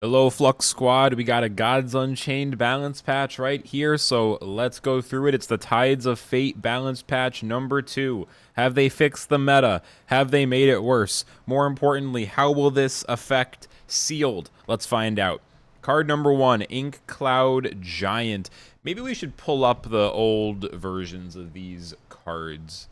Hello, Flux Squad. We got a Gods Unchained balance patch right here, so let's go through it. It's the Tides of Fate balance patch number 2. Have they fixed the meta? Have they made it worse? More importantly, how will this affect Sealed? Let's find out. Card number 1, Ink Cloud Giant. Maybe we should pull up the old versions of these cards.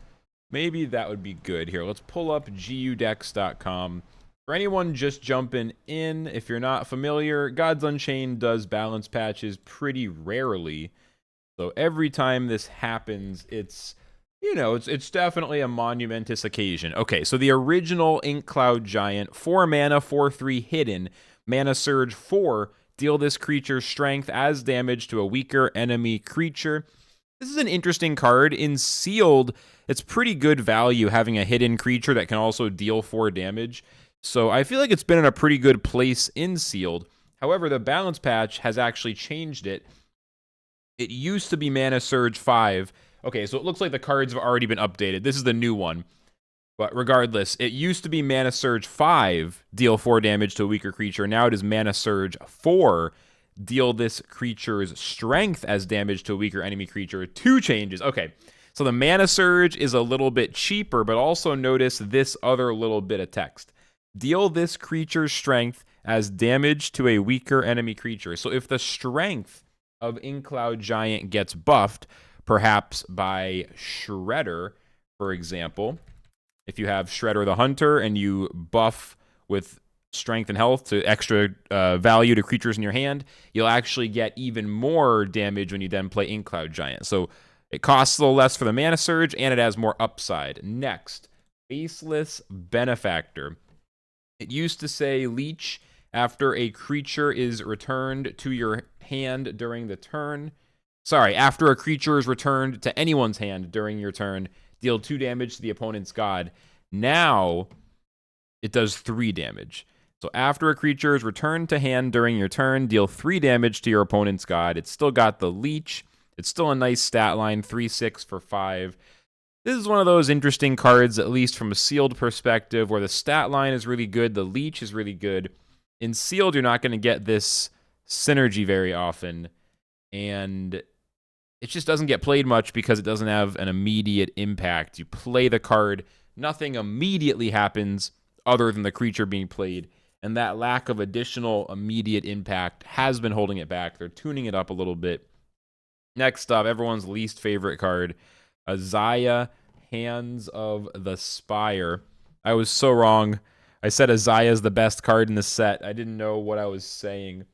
Maybe that would be good. Here, let's pull up gudex.com. For anyone just jumping in, if you're not familiar, Gods Unchained does balance patches pretty rarely. So every time this happens, it's definitely a monumentous occasion. Okay, so the original Ink Cloud Giant, 4 mana, 4/3 hidden, mana surge 4, deal this creature's strength as damage to a weaker enemy creature. This is an interesting card. In Sealed, it's pretty good value having a hidden creature that can also deal 4 damage. So I feel like it's been in a pretty good place in Sealed. However, the balance patch has actually changed it. It used to be Mana Surge 5. Okay, so it looks like the cards have already been updated. This is the new one. But regardless, it used to be Mana Surge 5, deal 4 damage to a weaker creature. Now it is Mana Surge 4, deal this creature's strength as damage to a weaker enemy creature. 2 changes. Okay, so the Mana Surge is a little bit cheaper, but also notice this other little bit of text. Deal this creature's strength as damage to a weaker enemy creature. So if the strength of Ink Cloud Giant gets buffed, perhaps by Shredder, for example, if you have Shredder the Hunter and you buff with strength and health to extra value to creatures in your hand, you'll actually get even more damage when you then play Ink Cloud Giant. So it costs a little less for the Mana Surge, and it has more upside. Next, Faceless Benefactor. It used to say leech after a creature is returned to your hand during the turn. Sorry, after a creature is returned to anyone's hand during your turn, deal 2 damage to the opponent's god. Now, it does 3 damage. So after a creature is returned to hand during your turn, deal 3 damage to your opponent's god. It's still got the leech. It's still a nice stat line, 3/6 for 5. This is one of those interesting cards, at least from a Sealed perspective, where the stat line is really good, the leech is really good. In Sealed, you're not going to get this synergy very often, and it just doesn't get played much because it doesn't have an immediate impact. You play the card, nothing immediately happens other than the creature being played, and that lack of additional immediate impact has been holding it back. They're tuning it up a little bit. Next up, everyone's least favorite card, Azaya, Hands of the Spire. I was so wrong. I said Azaya is the best card in the set. I didn't know what I was saying.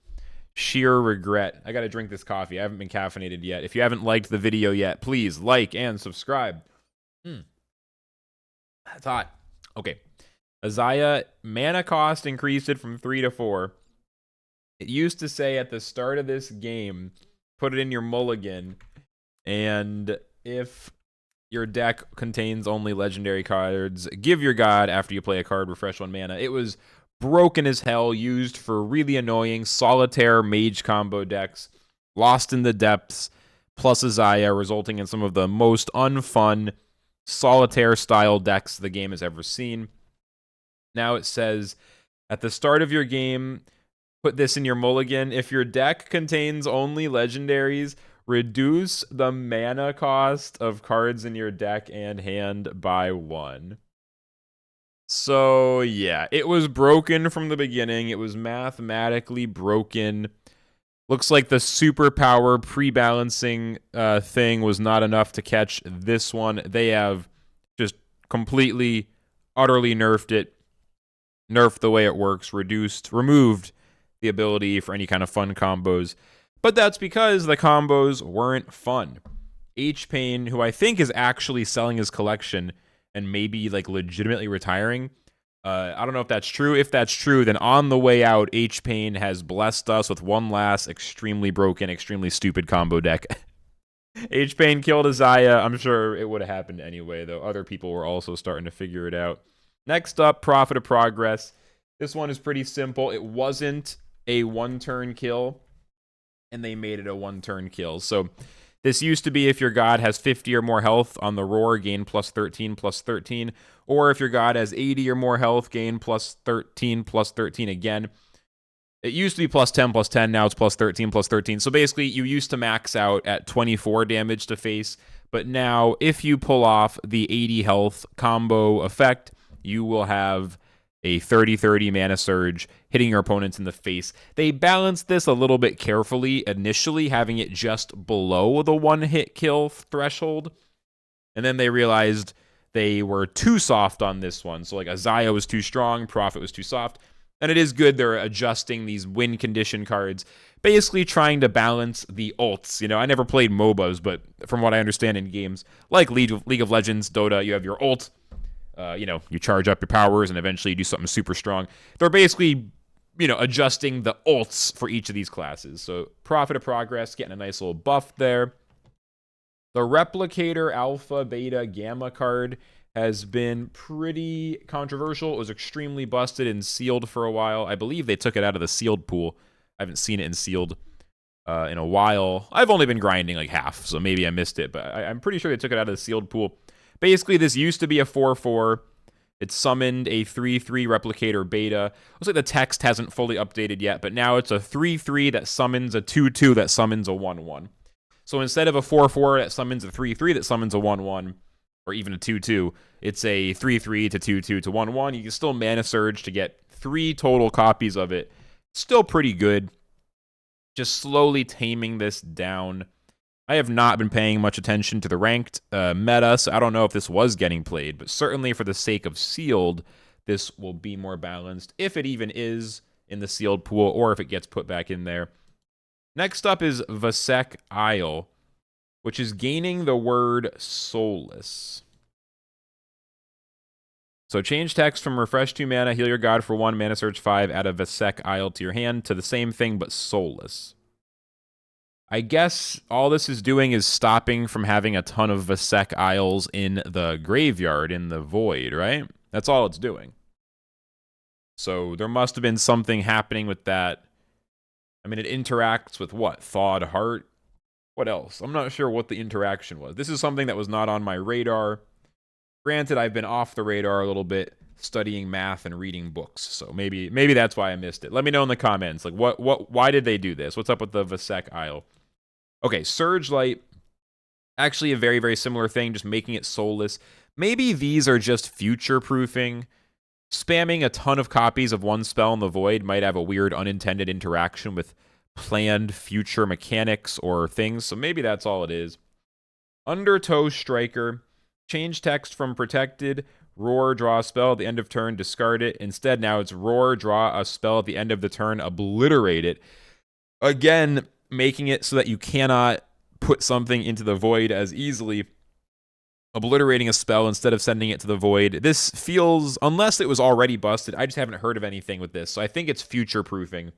Sheer regret. I gotta drink this coffee. I haven't been caffeinated yet. If you haven't liked the video yet, please like and subscribe. That's hot. Okay. Azaya, mana cost increased it from 3 to 4. It used to say at the start of this game, put it in your mulligan, and if your deck contains only legendary cards, give your god after you play a card, refresh 1 mana. It was broken as hell, used for really annoying solitaire mage combo decks, lost in the depths, plus Azaya, resulting in some of the most unfun solitaire style decks the game has ever seen. Now it says, at the start of your game, put this in your mulligan. If your deck contains only legendaries, reduce the mana cost of cards in your deck and hand by 1. So, yeah, it was broken from the beginning. It was mathematically broken. Looks like the superpower pre-balancing thing was not enough to catch this one. They have just completely, utterly nerfed it. Nerfed the way it works. Removed the ability for any kind of fun combos. But that's because the combos weren't fun. H-Pain, who I think is actually selling his collection and maybe like legitimately retiring. I don't know if that's true. If that's true, then on the way out, H-Pain has blessed us with one last extremely broken, extremely stupid combo deck. H-Pain killed Azaya. I'm sure it would have happened anyway, though other people were also starting to figure it out. Next up, Prophet of Progress. This one is pretty simple. It wasn't a one-turn kill, and they made it a one-turn kill. So this used to be if your god has 50 or more health on the roar, gain plus 13, or if your god has 80 or more health, gain plus 13 again. It used to be plus 10, plus 10. Now it's plus 13, plus 13. So basically, you used to max out at 24 damage to face. But now, if you pull off the 80 health combo effect, you will have a 30-30 mana surge hitting your opponents in the face. They balanced this a little bit carefully initially, having it just below the one-hit kill threshold. And then they realized they were too soft on this one. So like Azaya was too strong, Prophet was too soft. And it is good they're adjusting these win condition cards, basically trying to balance the ults. You know, I never played MOBAs, but from what I understand in games like League of Legends, Dota, you have your ult. You charge up your powers and eventually you do something super strong. They're basically, adjusting the ults for each of these classes. So Prophet of Progress getting a nice little buff there. The Replicator Alpha, Beta, Gamma card has been pretty controversial. It was extremely busted and sealed for a while. I believe they took it out of the sealed pool. I haven't seen it in sealed in a while. I've only been grinding like half, so maybe I missed it, but I'm pretty sure they took it out of the sealed pool. Basically, this used to be a 4/4. It summoned a 3/3 Replicator Beta. Looks like the text hasn't fully updated yet, but now it's a 3/3 that summons a 2/2 that summons a 1/1. So instead of a 4/4 that summons a 3/3 that summons a 1/1, or even a 2/2, it's a 3/3 to 2/2 to 1/1. You can still mana surge to get 3 total copies of it. Still pretty good. Just slowly taming this down. I have not been paying much attention to the ranked meta, so I don't know if this was getting played, but certainly for the sake of sealed, this will be more balanced, if it even is in the sealed pool, or if it gets put back in there. Next up is Vasek Isle, which is gaining the word soulless. So change text from refresh 2 mana, heal your god for 1, mana surge 5, add a Vasek Isle to your hand to the same thing, but soulless. I guess all this is doing is stopping from having a ton of Vasek Isles in the graveyard, in the void, right? That's all it's doing. So there must have been something happening with that. I mean, it interacts with what? Thawed Heart? What else? I'm not sure what the interaction was. This is something that was not on my radar. Granted, I've been off the radar a little bit, studying math and reading books, so maybe that's why I missed it. Let me know in the comments, like, why did they do this? What's up with the Vasek Isle? Okay, Surge Light, actually a very, very similar thing, just making it soulless. Maybe these are just future-proofing. Spamming a ton of copies of one spell in the void might have a weird unintended interaction with planned future mechanics or things, so maybe that's all it is. Undertow Striker, change text from protected, roar, draw a spell at the end of turn, discard it. Instead, now it's roar, draw a spell at the end of the turn, obliterate it. Again, making it so that you cannot put something into the void as easily. Obliterating a spell instead of sending it to the void. This feels, unless it was already busted, I just haven't heard of anything with this. So I think it's future-proofing.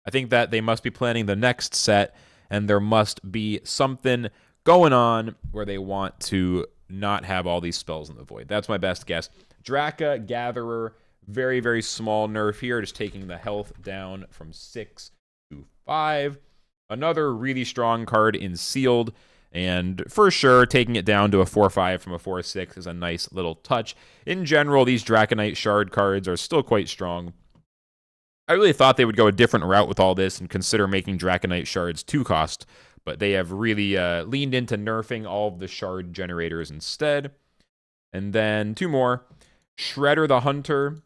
I think that they must be planning the next set, and there must be something going on where they want to not have all these spells in the void. That's my best guess. Draka, Gatherer, very, very small nerf here, just taking the health down from 6 to 5. Another really strong card in Sealed, and for sure, taking it down to a 4/5 from a 4/6 is a nice little touch. In general, these Draconite Shard cards are still quite strong. I really thought they would go a different route with all this and consider making Draconite Shards 2-cost, but they have really leaned into nerfing all of the Shard generators instead. And then 2 more. Shredder the Hunter.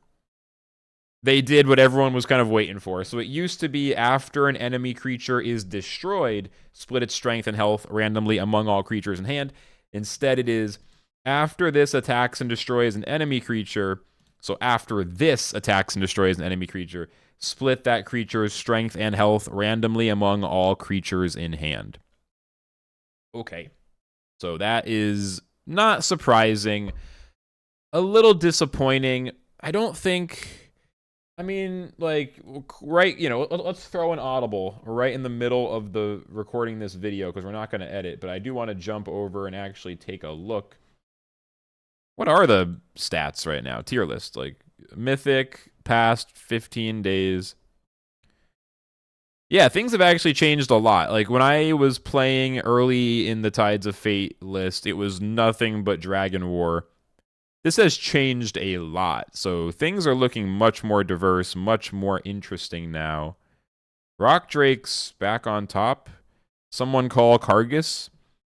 They did what everyone was kind of waiting for. So it used to be after an enemy creature is destroyed, split its strength and health randomly among all creatures in hand. Instead, it is after this attacks and destroys an enemy creature. So after this attacks and destroys an enemy creature, split that creature's strength and health randomly among all creatures in hand. Okay. So that is not surprising. A little disappointing. I don't think... I mean, like, right, let's throw an audible right in the middle of the recording this video because we're not going to edit, but I do want to jump over and actually take a look. What are the stats right now? Tier list, like, Mythic, past 15 days. Yeah, things have actually changed a lot. Like, when I was playing early in the Tides of Fate list, it was nothing but Dragon War. This has changed a lot, so things are looking much more diverse, much more interesting now. Rock Drake's back on top. Someone call Kargus.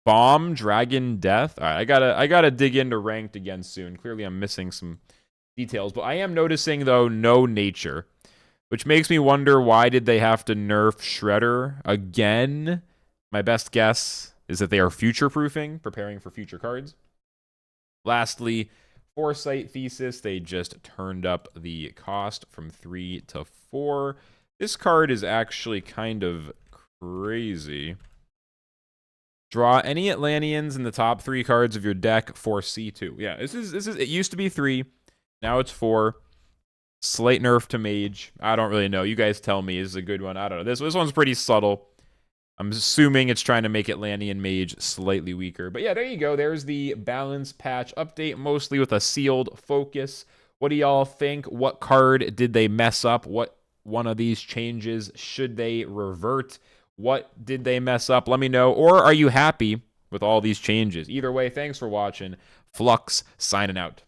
Bomb, Dragon, Death. All right, I gotta dig into ranked again soon. Clearly, I'm missing some details, but I am noticing though no nature, which makes me wonder why did they have to nerf Shredder again? My best guess is that they are future proofing, preparing for future cards. Lastly, Foresight Thesis. They just turned up the cost from 3 to 4. This card is actually kind of crazy. Draw any Atlanteans in the top 3 cards of your deck for C2. Yeah, this is it used to be 3, now it's 4. Slight nerf to Mage. I don't really know. You guys tell me. This is a good one. I don't know. This one's pretty subtle. I'm assuming it's trying to make Atlantean Mage slightly weaker. But yeah, there you go. There's the balance patch update, mostly with a sealed focus. What do y'all think? What card did they mess up? What one of these changes should they revert? What did they mess up? Let me know. Or are you happy with all these changes? Either way, thanks for watching. Flux signing out.